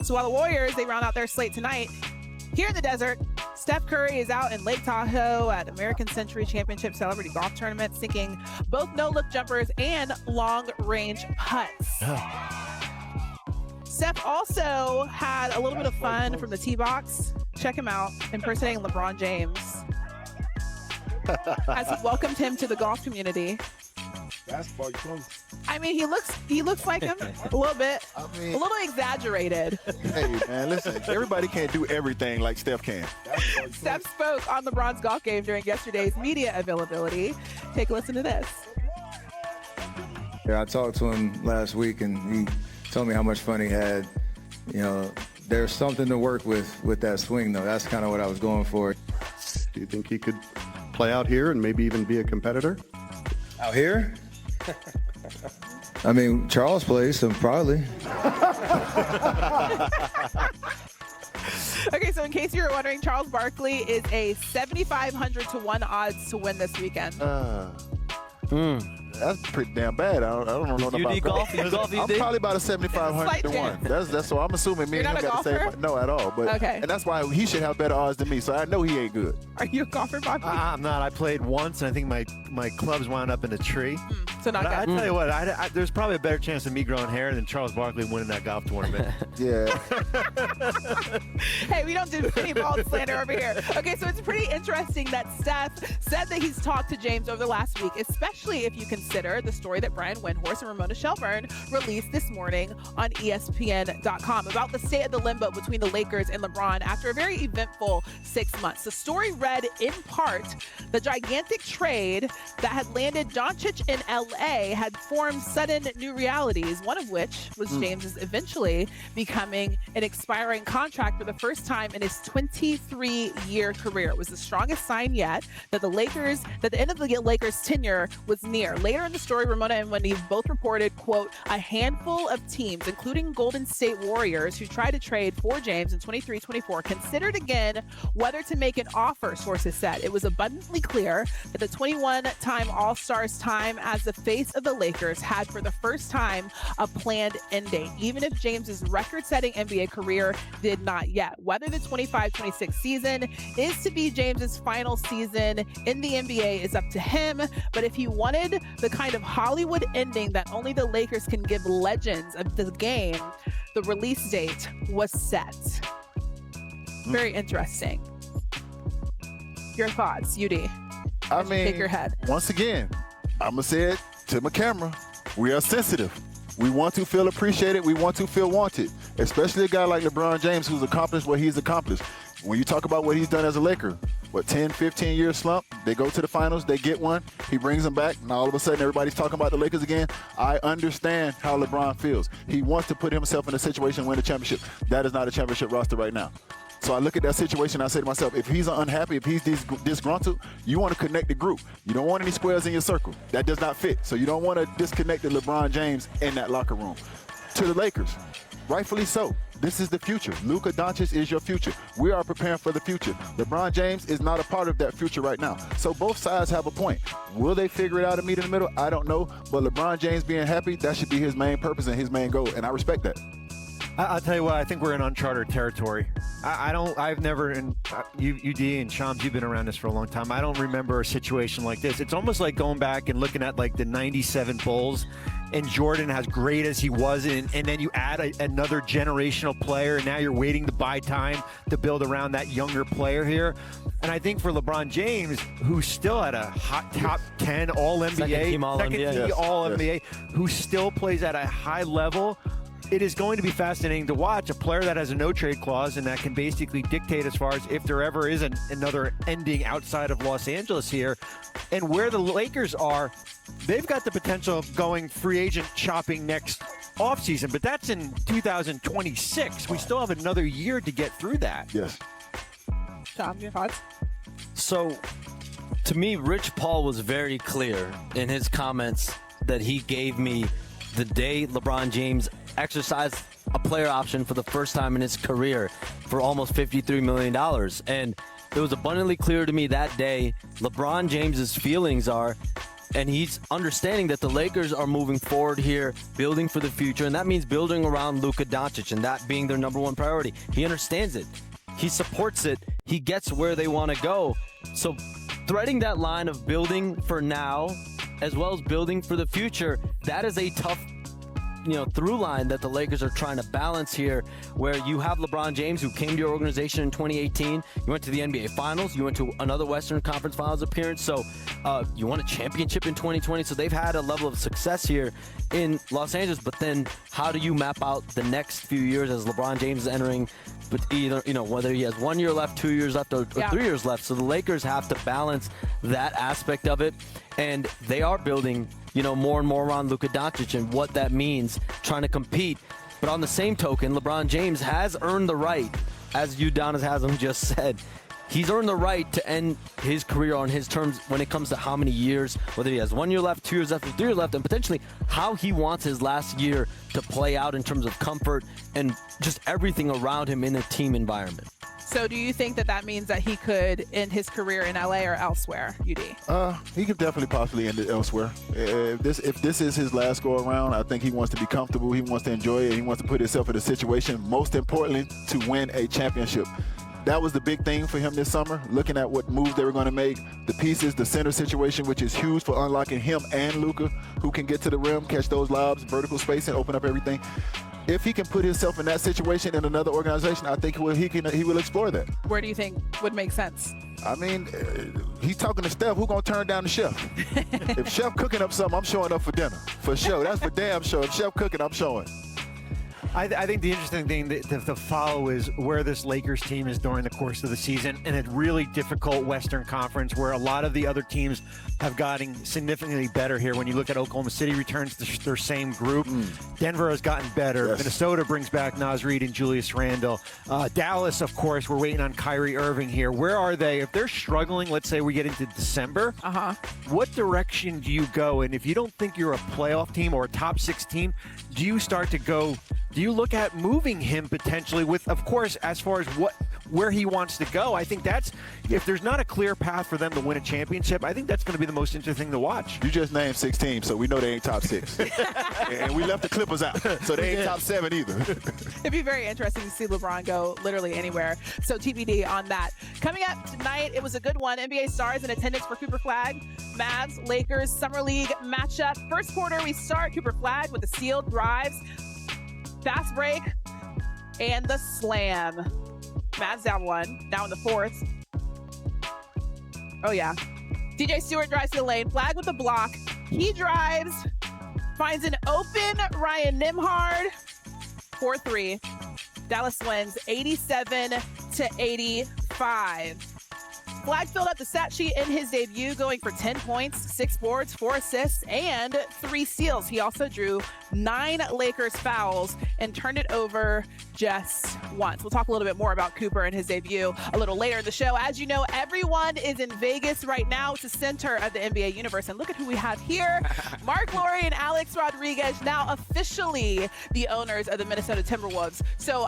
So while the Warriors, they round out their slate tonight, here in the desert, Steph Curry is out in Lake Tahoe at American Century Championship Celebrity Golf Tournament, sinking both no-look jumpers and long-range putts. Steph also had a little bit of fun from the tee box. Check him out, impersonating LeBron James as he welcomed him to the golf community. Basketball, you close. I mean, he looks like him a little bit, a little exaggerated. Hey, man, listen, everybody can't do everything like Steph can. Steph spoke on LeBron's golf game during yesterday's media availability. Take a listen to this. Yeah, I talked to him last week, and he told me how much fun he had. You know, there's something to work with that swing, though. That's kind of what I was going for. Do you think he could play out here and maybe even be a competitor? Out here? I mean, Charles plays, so probably. Okay, so in case you were wondering, Charles Barkley is a 7,500 to 1 odds to win this weekend. That's pretty damn bad. I don't know nothing about golf. I'm probably about a 7,500 to 1. That's so I'm assuming me and him got the same. No, at all. But okay. And that's why he should have better odds than me. So I know he ain't good. Are you a golfer, Bobby? I'm not. I played once, and I think my clubs wound up in a tree. So not good. I tell you what, there's probably a better chance of me growing hair than Charles Barkley winning that golf tournament. Yeah. Hey, we don't do any bald slander over here. Okay, so it's pretty interesting that Steph said that he's talked to James over the last week, especially if you consider the story that Brian Windhorst and Ramona Shelburne released this morning on ESPN.com about the state of the limbo between the Lakers and LeBron after a very eventful 6 months. The story read, in part, the gigantic trade that had landed Doncic in LA had formed sudden new realities, one of which was James's eventually becoming an expiring contract for the first time in his 23-year career. It was the strongest sign yet that the end of the Lakers tenure was near. Later in the story, Ramona and Wendy both reported, quote, a handful of teams, including Golden State Warriors, who tried to trade for James in 23-24, considered again whether to make an offer, sources said. It was abundantly clear that the 21-time All-Star's time as the face of the Lakers had for the first time a planned end date, even if James's record-setting NBA career did not yet. Whether the 25-26 season is to be James's final season in the NBA is up to him, but if he wanted the kind of Hollywood ending that only the Lakers can give legends of the game, the release date was set. Very interesting. Your thoughts, UD? I mean, shake your head. Once again, I'm going to say it to my camera. We are sensitive. We want to feel appreciated. We want to feel wanted, especially a guy like LeBron James who's accomplished what he's accomplished. When you talk about what he's done as a Laker, 10, 15-year slump, they go to the finals, they get one, he brings them back, and all of a sudden everybody's talking about the Lakers again. I understand how LeBron feels. He wants to put himself in a situation to win a championship. That is not a championship roster right now. So I look at that situation, I say to myself, if he's unhappy, if he's disgruntled, you want to connect the group. You don't want any squares in your circle. That does not fit. So you don't want to disconnect the LeBron James in that locker room. To the Lakers, rightfully so. This is the future. Luka Doncic is your future. We are preparing for the future. LeBron James is not a part of that future right now. So both sides have a point. Will they figure it out and meet in the middle? I don't know. But LeBron James being happy, that should be his main purpose and his main goal. And I respect that. I'll tell you what, I think we're in uncharted territory. I've never, and UD and Shams, you've been around this for a long time. I don't remember a situation like this. It's almost like going back and looking at like the 97 Bulls and Jordan, as great as he was, and then you add another generational player, and now you're waiting to buy time to build around that younger player here. And I think for LeBron James, who's still at a hot top 10 All-NBA, second team All-NBA, who still plays at a high level, it is going to be fascinating to watch a player that has a no-trade clause and that can basically dictate as far as if there ever is another ending outside of Los Angeles here. And where the Lakers are, they've got the potential of going free agent shopping next offseason, but that's in 2026. We still have another year to get through that. Yes. Tom, your thoughts? So, to me, Rich Paul was very clear in his comments that he gave me the day LeBron James exercised a player option for the first time in his career for almost $53 million. And it was abundantly clear to me that day, LeBron James's feelings are And he's understanding that the Lakers are moving forward here, building for the future, and that means building around Luka Doncic and that being their number one priority. He understands it. He supports it. He gets where they want to go. So threading that line of building for now as well as building for the future, that is a tough through line that the Lakers are trying to balance here, where you have LeBron James, who came to your organization in 2018. You went to the NBA Finals. You went to another Western Conference Finals appearance. So you won a championship in 2020. So they've had a level of success here in Los Angeles. But then how do you map out the next few years as LeBron James is entering, but either, whether he has 1 year left, 2 years left, or 3 years left. So the Lakers have to balance that aspect of it. And they are building more and more around Luka Doncic and what that means, trying to compete. But on the same token, LeBron James has earned the right, as Udonis Haslam just said, he's earned the right to end his career on his terms when it comes to how many years, whether he has 1 year left, 2 years left, or 3 years left, and potentially how he wants his last year to play out in terms of comfort and just everything around him in a team environment. So do you think that means that he could end his career in LA or elsewhere, UD? He could definitely possibly end it elsewhere. If this is his last go around, I think he wants to be comfortable. He wants to enjoy it. He wants to put himself in a situation, most importantly, to win a championship. That was the big thing for him this summer, looking at what moves they were going to make, the pieces, the center situation, which is huge for unlocking him and Luka, who can get to the rim, catch those lobs, vertical spacing, open up everything. If he can put himself in that situation in another organization, I think he will explore that. Where do you think would make sense? I mean, he's talking to Steph. Who's going to turn down the chef? If Chef cooking up something, I'm showing up for dinner. For sure. That's for damn sure. If Chef cooking, I'm showing. I think the interesting thing to follow is where this Lakers team is during the course of the season in a really difficult Western Conference where a lot of the other teams have gotten significantly better here. When you look at Oklahoma City returns to their same group, Denver has gotten better. Yes. Minnesota brings back Naz Reid and Julius Randle. Dallas, of course, we're waiting on Kyrie Irving here. Where are they? If they're struggling, let's say we get into December, what direction do you go? And if you don't think you're a playoff team or a top 6 team, do you start to go? Do you look at moving him potentially with, of course, as far as where he wants to go? I think that's, if there's not a clear path for them to win a championship, I think that's going to be the most interesting thing to watch. You just named 6 teams, so we know they ain't top 6. And we left the Clippers out, so they ain't top 7 either. It'd be very interesting to see LeBron go literally anywhere. So TBD on that. Coming up tonight, it was a good one. NBA stars in attendance for Cooper Flag. Mavs, Lakers, Summer League matchup. First quarter, we start Cooper Flag with the steal, drives, fast break, and the slam. Mavs down 1, now in the 4th. Oh, yeah. DJ Stewart drives to the lane. Flag with the block. He drives, finds an open Ryan Nembhard. 4-3. Dallas wins 87-85. Flag filled up the stat sheet in his debut, going for 10 points, 6 boards, 4 assists, and 3 steals. He also drew 9 Lakers fouls and turned it over just once. We'll talk a little bit more about Cooper and his debut a little later in the show. As you know, everyone is in Vegas right now. It's the center of the NBA universe. And look at who we have here. Mark Lauri and Alex Rodriguez, now officially the owners of the Minnesota Timberwolves. So